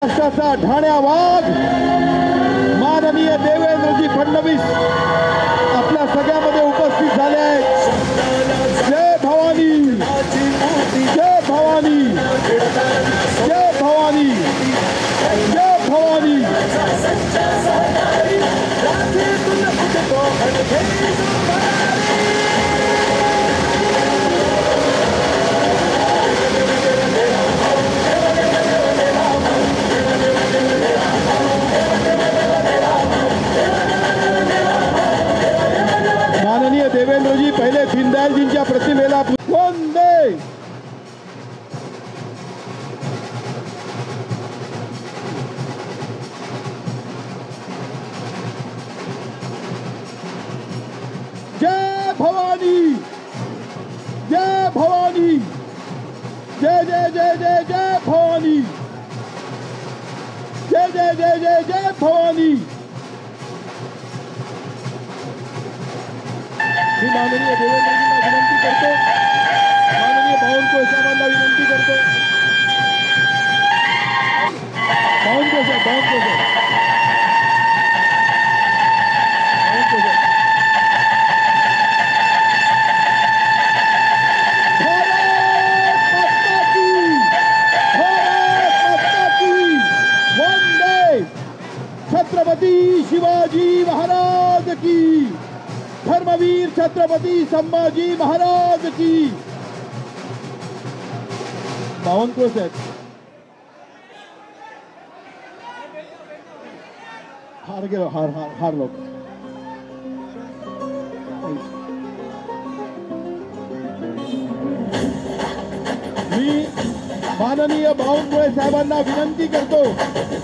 महाराष्ट्राचा ढाण्या वाघ माननीय देवेंद्रजी फडणवीस आपल्या सगळ्यामध्ये उपस्थित झाले आहेत. जय भवानी, जय भवानी, जय भवानी, जय भवानी. माननीय देवेंद्रजी पहिले दीनदयालजींच्या प्रतिमेला वंदे. जय भवानी, जय भवानी, जय जय जय जय जय भवानी, जय जय जय जय जय भवानी. मी माननीय देवेंद्रजींना विनंती करतो, माननीय बावनकुळे साहेबांना विनंती करतो. बावनकुळे साहेब, बावनकुळे साहेब, बावनकुळे साहेब. भारत माता की, भारत माता की वंदे. छत्रपती शिवाजी महाराज की, धर्मवीर छत्रपती संभाजी महाराज की. बावनकुळे साहेब, हार गेलो, हार हार हार लोक. मी माननीय बावनकुळे साहेबांना विनंती करतो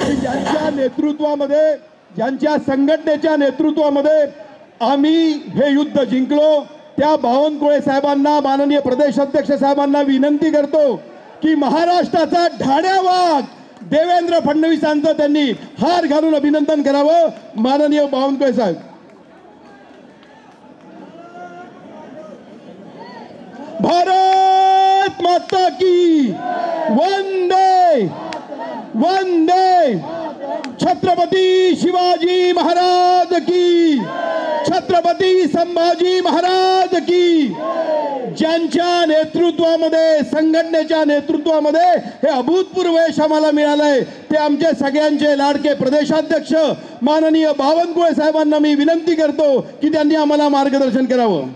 की ज्यांच्या नेतृत्वामध्ये, ज्यांच्या संघटनेच्या नेतृत्वामध्ये आम्ही हे युद्ध जिंकलो त्या बावनकुळे साहेबांना, माननीय प्रदेश अध्यक्ष साहेबांना विनंती करतो की महाराष्ट्राचा ढाण्या वाघ देवेंद्र फडणवीसांचं त्यांनी हार घालून अभिनंदन करावं. माननीय बावनकुळे साहेब. भारत माता की वंदे, वंदे. छत्रपती शिवाजी महाराज की, छत्रपती संभाजी महाराज की. ज्यांच्या नेतृत्वामध्ये, संघटनेच्या नेतृत्वामध्ये हे अभूतपूर्व यश आम्हाला मिळालंय ते आमचे सगळ्यांचे लाडके प्रदेशाध्यक्ष माननीय बावनकुळे साहेबांना मी विनंती करतो की त्यांनी आम्हाला मार्गदर्शन करावं.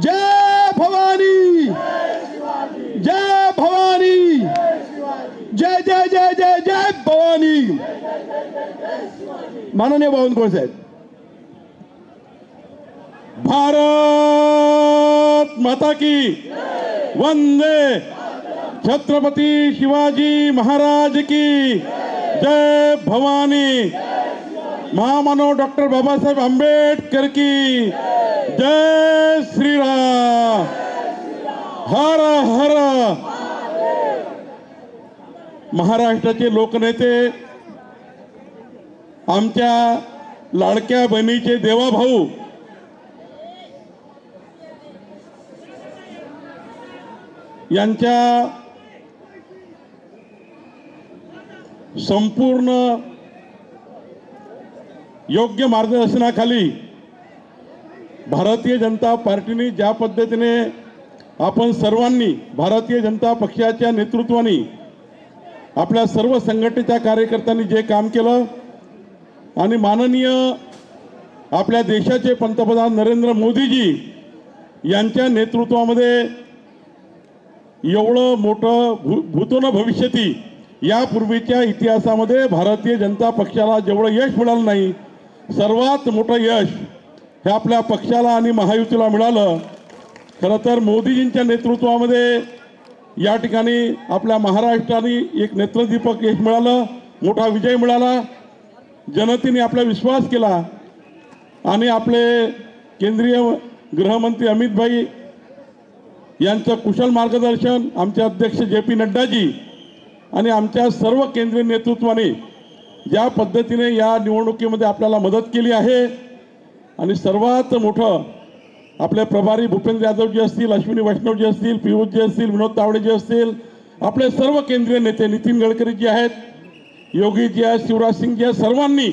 जय भवानी, जय भवानी, जय जय जय जय जय भवानी. माननीय बावनकुळे साहेब. भारत माता की वंदे. छत्रपती शिवाजी महाराज की जय भवानी. महामानव डॉक्टर बाबासाहेब आंबेडकर की जय श्रीराम. हर हर. महाराष्ट्राचे लोकनेते, आमच्या लाडक्या बहिणीचे देवाभाऊ यांच्या संपूर्ण योग्य मार्गदर्शनाखाली भारतीय जनता पार्टीने ज्या पद्धतीने आपण सर्वांनी, भारतीय जनता पक्षाच्या नेतृत्वाने, आपल्या सर्व संघटनेच्या कार्यकर्त्यांनी जे काम केलं आणि माननीय आपल्या देशाचे पंतप्रधान नरेंद्र मोदीजी यांच्या नेतृत्वामध्ये एवढं मोठं भूतो न भविष्यती यापूर्वीच्या इतिहासामध्ये भारतीय जनता पक्षाला जेवढं यश मिळालं नाही, सर्वात मोठं यश हे आपल्या पक्षाला आणि महायुतीला मिळालं. खरं तर मोदीजींच्या नेतृत्वामध्ये या ठिकाणी आपल्या महाराष्ट्राने एक नेत्रदीपक यश मिळालं, मोठा विजय मिळाला. जनतेने आपला विश्वास केला आणि आपले केंद्रीय गृहमंत्री अमित भाई यांचं कुशल मार्गदर्शन, आमचे अध्यक्ष JP नड्डाजी आणि आमच्या सर्व केंद्रीय नेतृत्वाने ज्या पद्धतीने या निवडणुकीमध्ये आपल्याला मदत केली आहे आणि सर्वात मोठं आपले प्रभारी भूपेंद्र यादवजी असतील, अश्विनी वैष्णवजी असतील, पियुषजी असतील, विनोद तावडेजी असतील, आपले सर्व केंद्रीय नेते नितीन गडकरी जी आहेत, योगीजी आहेत, शिवराज सिंग जी आहेत, सर्वांनी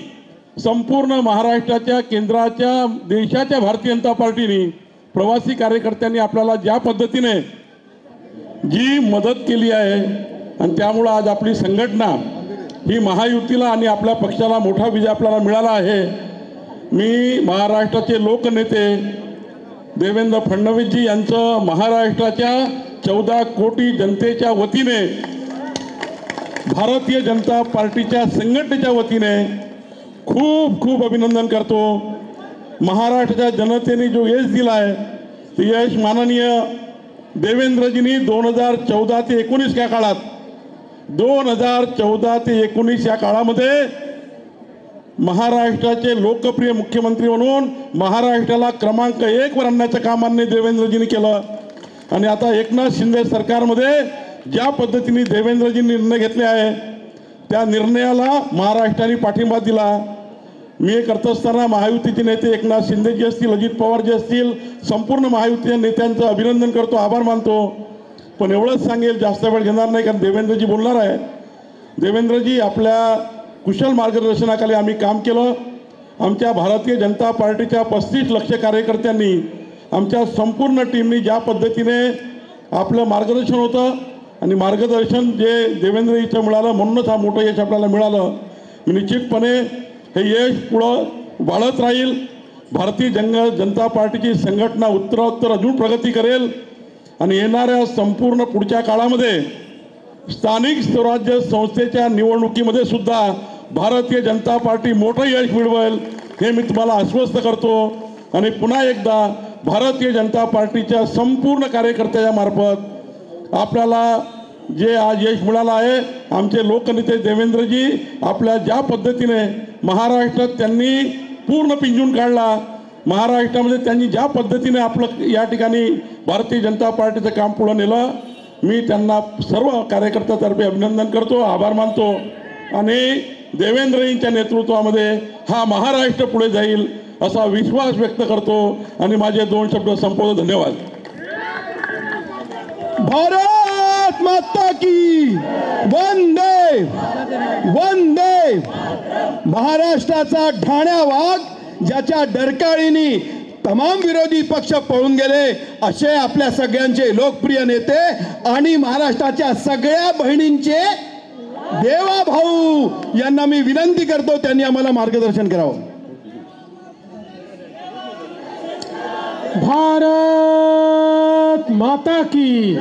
संपूर्ण महाराष्ट्राच्या, केंद्राच्या, देशाच्या भारतीय जनता पार्टीने, प्रवासी कार्यकर्त्यांनी आपल्याला ज्या पद्धतीने जी मदत केली आहे आणि त्यामुळं आज आपली संघटना ही महायुतीला आणि आपल्या पक्षाला मोठा विजय आपल्याला मिळाला आहे. मी महाराष्ट्राचे लोकनेते देवेंद्र फडणवीसजी यांचं महाराष्ट्राच्या 14 कोटी जनतेच्या वतीने, भारतीय जनता पार्टीच्या संघटनेच्या वतीने खूप खूप अभिनंदन करतो. महाराष्ट्राच्या जनतेने जो यश दिला आहे ते यश माननीय देवेंद्रजींनी 2014 ते 19 या काळात, 2014 ते 19 या काळामध्ये महाराष्ट्राचे लोकप्रिय मुख्यमंत्री म्हणून महाराष्ट्राला क्रमांक 1 वर आणण्याचं काम माननीय देवेंद्रजींनी केलं. आणि आता एकनाथ शिंदे सरकारमध्ये ज्या पद्धतीने देवेंद्रजींनी निर्णय घेतले आहे त्या निर्णयाला महाराष्ट्राने पाठिंबा दिला. मी हे करत असताना महायुतीचे नेते एकनाथ शिंदेजी असतील, अजित पवारजी असतील, संपूर्ण महायुतीच्या नेत्यांचं अभिनंदन करतो, आभार मानतो. पण एवढंच सांगेल, जास्त वेळ घेणार नाही कारण देवेंद्रजी बोलणार आहे. देवेंद्रजी, आपल्या कुशल मार्गदर्शनाखाली आम्ही काम केलं. आमच्या भारतीय जनता पार्टीच्या 35 लाख कार्यकर्त्यांनी, आमच्या संपूर्ण टीमनी ज्या पद्धतीने आपलं मार्गदर्शन होतं आणि मार्गदर्शन जे देवेंद्रजीचं मिळालं म्हणूनच हा मोठं यश आपल्याला मिळालं. निश्चितपणे हे यश पुढं वाढत राहील. भारतीय जनता पार्टीची संघटना उत्तरोत्तर अजून प्रगती करेल आणि येणाऱ्या संपूर्ण पुढच्या काळामध्ये स्थानिक स्वराज्य संस्थेच्या निवडणुकीमध्ये सुद्धा भारतीय जनता पार्टी मोठं यश मिळवेल हे मी तुम्हाला आश्वस्त करतो. आणि पुन्हा एकदा भारतीय जनता पार्टीच्या संपूर्ण कार्यकर्त्याच्या मार्फत आपल्याला जे आज यश मिळालं आहे, आमचे लोकनेते देवेंद्रजी आपल्या ज्या पद्धतीने महाराष्ट्रात त्यांनी पूर्ण पिंजून काढला, महाराष्ट्रामध्ये त्यांनी ज्या पद्धतीने आपलं या ठिकाणी भारतीय जनता पार्टीचं काम पुढे नेलं, मी त्यांना सर्व कार्यकर्त्यातर्फे अभिनंदन करतो, आभार मानतो. आणि देवेंद्रजींच्या नेतृत्वामध्ये हा महाराष्ट्र पुढे जाईल असा विश्वास व्यक्त करतो आणि माझे 2 शब्द संपवतो. धन्यवाद. भारत माता की वंदे वंदे. महाराष्ट्राचा ठाण्या वाघ, ज्याच्या डरकाळीने तमाम विरोधी पक्ष पळून गेले, असे आपल्या सगळ्यांचे लोकप्रिय नेते आणि महाराष्ट्राच्या सगळ्या बहिणींचे देवा भाऊ यांना मी विनंती करतो, त्यांनी आम्हाला मार्गदर्शन करावं. भारत माता की